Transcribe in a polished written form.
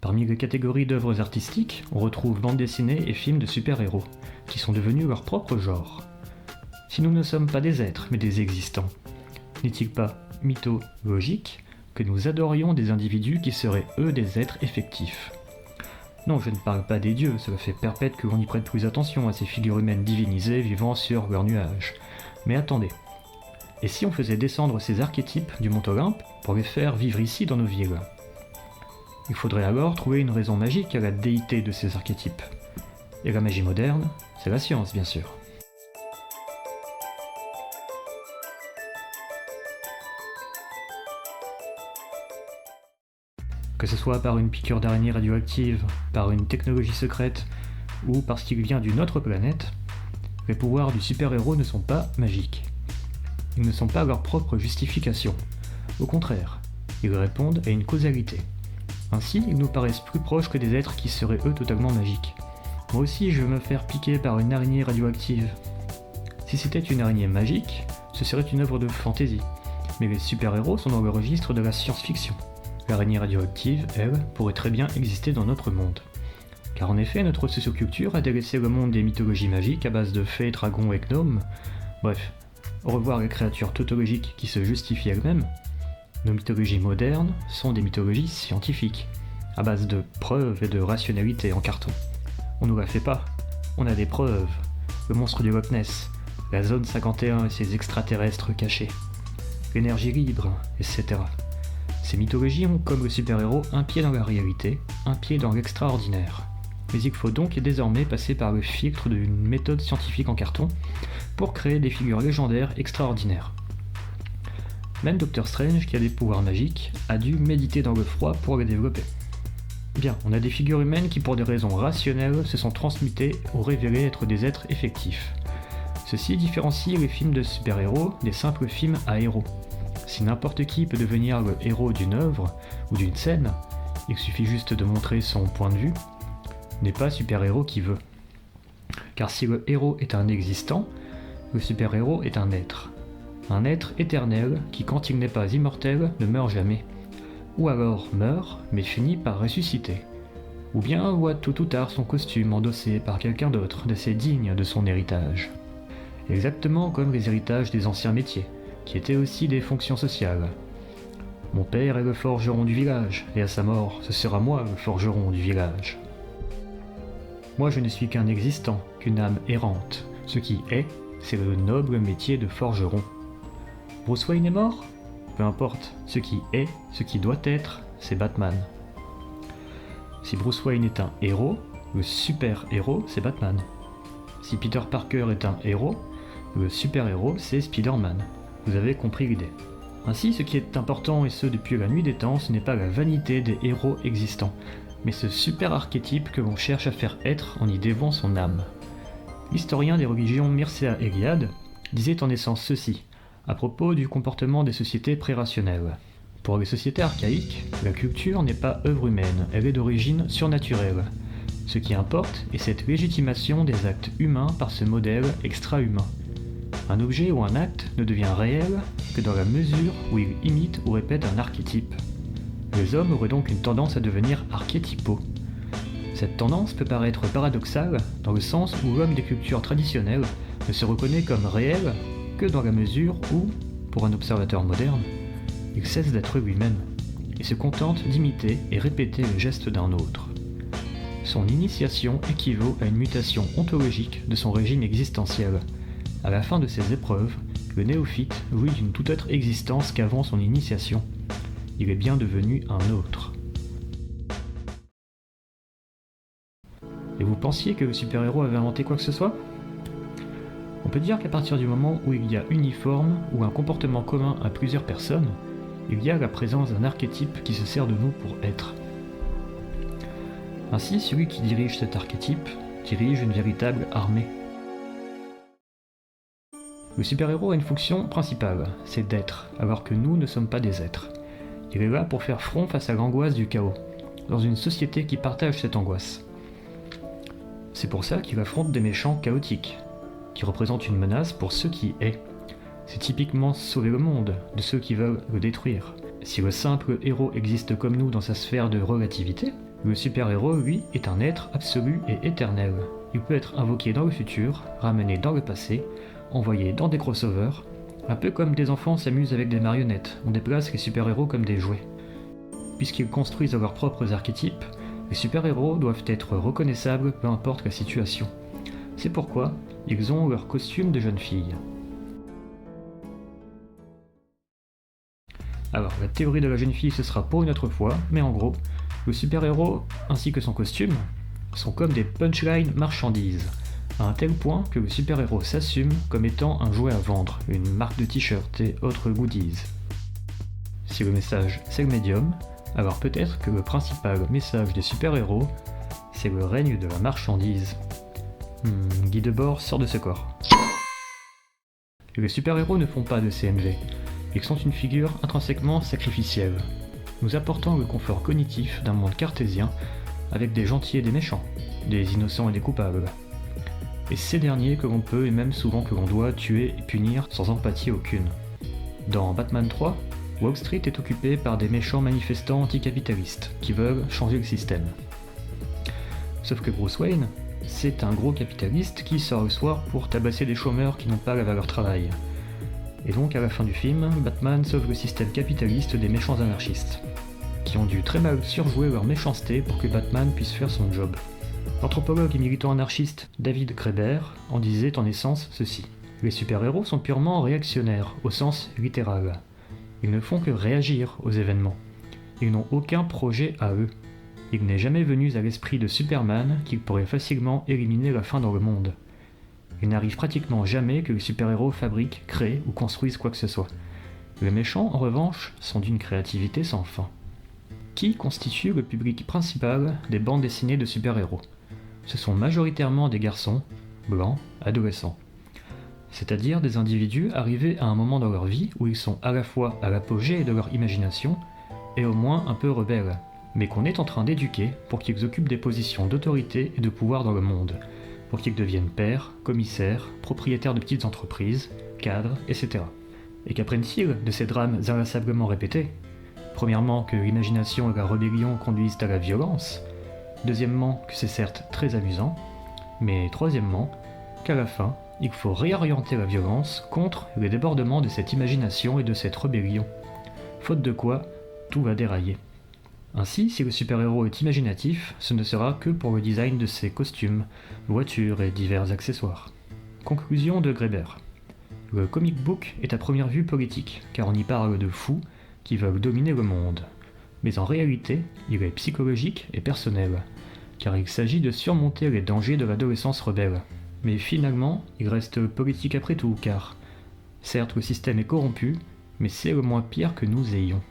Parmi les catégories d'œuvres artistiques, on retrouve bandes dessinées et films de super-héros, qui sont devenus leur propre genre. Si nous ne sommes pas des êtres, mais des existants, n'est-il pas mythologique que nous adorions des individus qui seraient eux des êtres effectifs? Non, je ne parle pas des dieux, cela fait perpète que l'on y prête plus attention à ces figures humaines divinisées vivant sur leurs nuages. Mais attendez, et si on faisait descendre ces archétypes du mont Olympe pour les faire vivre ici dans nos villes? Il faudrait alors trouver une raison magique à la déité de ces archétypes. Et la magie moderne, c'est la science, bien sûr. Que ce soit par une piqûre d'araignée radioactive, par une technologie secrète, ou parce qu'il vient d'une autre planète, les pouvoirs du super-héros ne sont pas magiques. Ils ne sont pas leur propre justification. Au contraire, ils répondent à une causalité. Ainsi, ils nous paraissent plus proches que des êtres qui seraient eux totalement magiques. Moi aussi, je veux me faire piquer par une araignée radioactive. Si c'était une araignée magique, ce serait une œuvre de fantaisie. Mais les super-héros sont dans le registre de la science-fiction. L'araignée radioactive, elle, pourrait très bien exister dans notre monde. Car en effet, notre socioculture a délaissé le monde des mythologies magiques à base de fées, dragons et gnomes. Bref, au revoir les créatures tautologiques qui se justifient elles-mêmes. Nos mythologies modernes sont des mythologies scientifiques, à base de preuves et de rationalité en carton. On nous la fait pas, on a des preuves. Le monstre du Loch Ness, la zone 51 et ses extraterrestres cachés, l'énergie libre, etc. Ces mythologies ont, comme le super-héros, un pied dans la réalité, un pied dans l'extraordinaire. Mais il faut donc désormais passer par le filtre d'une méthode scientifique en carton pour créer des figures légendaires extraordinaires. Même Doctor Strange, qui a des pouvoirs magiques, a dû méditer dans le froid pour les développer. Bien, on a des figures humaines qui pour des raisons rationnelles se sont transmutées ou révélées être des êtres effectifs. Ceci différencie les films de super-héros des simples films à héros. Si n'importe qui peut devenir le héros d'une œuvre ou d'une scène, il suffit juste de montrer son point de vue, n'est pas super-héros qui veut. Car si le héros est un existant, le super-héros est un être éternel qui, quand il n'est pas immortel, ne meurt jamais. Ou alors meurt, mais finit par ressusciter. Ou bien voit tôt ou tard son costume endossé par quelqu'un d'autre d'assez digne de son héritage. Exactement comme les héritages des anciens métiers, qui étaient aussi des fonctions sociales. Mon père est le forgeron du village, et à sa mort, ce sera moi le forgeron du village. Moi je ne suis qu'un existant, qu'une âme errante. Ce qui est, c'est le noble métier de forgeron. Bruce Wayne est mort ? Peu importe, ce qui est, ce qui doit être, c'est Batman. Si Bruce Wayne est un héros, le super-héros, c'est Batman. Si Peter Parker est un héros, le super-héros, c'est Spider-Man. Vous avez compris l'idée. Ainsi, ce qui est important, et ce depuis la nuit des temps, ce n'est pas la vanité des héros existants, mais ce super archétype que l'on cherche à faire être en y dévouant son âme. L'historien des religions Mircea Eliade disait en essence ceci, à propos du comportement des sociétés pré-rationnelles. Pour les sociétés archaïques, la culture n'est pas œuvre humaine, elle est d'origine surnaturelle. Ce qui importe est cette légitimation des actes humains par ce modèle extra-humain. Un objet ou un acte ne devient réel que dans la mesure où il imite ou répète un archétype. Les hommes auraient donc une tendance à devenir archétypaux. Cette tendance peut paraître paradoxale dans le sens où l'homme des cultures traditionnelles ne se reconnaît comme réel que dans la mesure où, pour un observateur moderne, il cesse d'être lui-même et se contente d'imiter et répéter les gestes d'un autre. Son initiation équivaut à une mutation ontologique de son régime existentiel. À la fin de ses épreuves, le néophyte jouit d'une toute autre existence qu'avant son initiation. Il est bien devenu un autre. Et vous pensiez que le super-héros avait inventé quoi que ce soit ? On peut dire qu'à partir du moment où il y a uniforme ou un comportement commun à plusieurs personnes, il y a la présence d'un archétype qui se sert de nous pour être. Ainsi, celui qui dirige cet archétype dirige une véritable armée. Le super-héros a une fonction principale, c'est d'être, alors que nous ne sommes pas des êtres. Il est là pour faire front face à l'angoisse du chaos, dans une société qui partage cette angoisse. C'est pour ça qu'il affronte des méchants chaotiques, qui représentent une menace pour ce qui est. C'est typiquement sauver le monde de ceux qui veulent le détruire. Si le simple héros existe comme nous dans sa sphère de relativité, le super-héros, lui, est un être absolu et éternel. Il peut être invoqué dans le futur, ramené dans le passé, envoyé dans des crossovers, un peu comme des enfants s'amusent avec des marionnettes, on déplace les super-héros comme des jouets. Puisqu'ils construisent leurs propres archétypes, les super-héros doivent être reconnaissables peu importe la situation. C'est pourquoi ils ont leur costume de jeune fille. Alors, la théorie de la jeune fille ce sera pour une autre fois, mais en gros, le super-héros ainsi que son costume sont comme des punchlines marchandises, à un tel point que le super-héros s'assume comme étant un jouet à vendre, une marque de t-shirt et autres goodies. Si le message c'est le médium, alors peut-être que le principal message des super-héros, c'est le règne de la marchandise. Guy Debord sort de ce corps. Les super-héros ne font pas de CNV. Ils sont une figure intrinsèquement sacrificielle, nous apportant le confort cognitif d'un monde cartésien avec des gentils et des méchants, des innocents et des coupables. Et ces derniers que l'on peut et même souvent que l'on doit tuer et punir sans empathie aucune. Dans Batman 3, Wall Street est occupée par des méchants manifestants anticapitalistes qui veulent changer le système. Sauf que Bruce Wayne, c'est un gros capitaliste qui sort le soir pour tabasser des chômeurs qui n'ont pas la valeur travail. Et donc à la fin du film, Batman sauve le système capitaliste des méchants anarchistes, qui ont dû très mal surjouer leur méchanceté pour que Batman puisse faire son job. L'anthropologue et militant anarchiste David Graeber en disait en essence ceci. Les super-héros sont purement réactionnaires, au sens littéral. Ils ne font que réagir aux événements. Ils n'ont aucun projet à eux. Il n'est jamais venu à l'esprit de Superman qu'il pourrait facilement éliminer la faim dans le monde. Il n'arrive pratiquement jamais que les super-héros fabriquent, créent ou construisent quoi que ce soit. Les méchants, en revanche, sont d'une créativité sans fin. Qui constitue le public principal des bandes dessinées de super-héros ? Ce sont majoritairement des garçons, blancs, adolescents. C'est-à-dire des individus arrivés à un moment dans leur vie où ils sont à la fois à l'apogée de leur imagination et au moins un peu rebelles, mais qu'on est en train d'éduquer pour qu'ils occupent des positions d'autorité et de pouvoir dans le monde, pour qu'ils deviennent pères, commissaires, propriétaires de petites entreprises, cadres, etc. Et qu'apprennent-ils de ces drames inlassablement répétés ? Premièrement, que l'imagination et la rébellion conduisent à la violence. Deuxièmement, que c'est certes très amusant. Mais troisièmement, qu'à la fin, il faut réorienter la violence contre les débordements de cette imagination et de cette rébellion. Faute de quoi, tout va dérailler. Ainsi, si le super-héros est imaginatif, ce ne sera que pour le design de ses costumes, voitures et divers accessoires. Conclusion de Graeber. Le comic book est à première vue politique, car on y parle de fous qui veulent dominer le monde. Mais en réalité, il est psychologique et personnel, car il s'agit de surmonter les dangers de l'adolescence rebelle. Mais finalement, il reste politique après tout, car certes le système est corrompu, mais c'est le moins pire que nous ayons.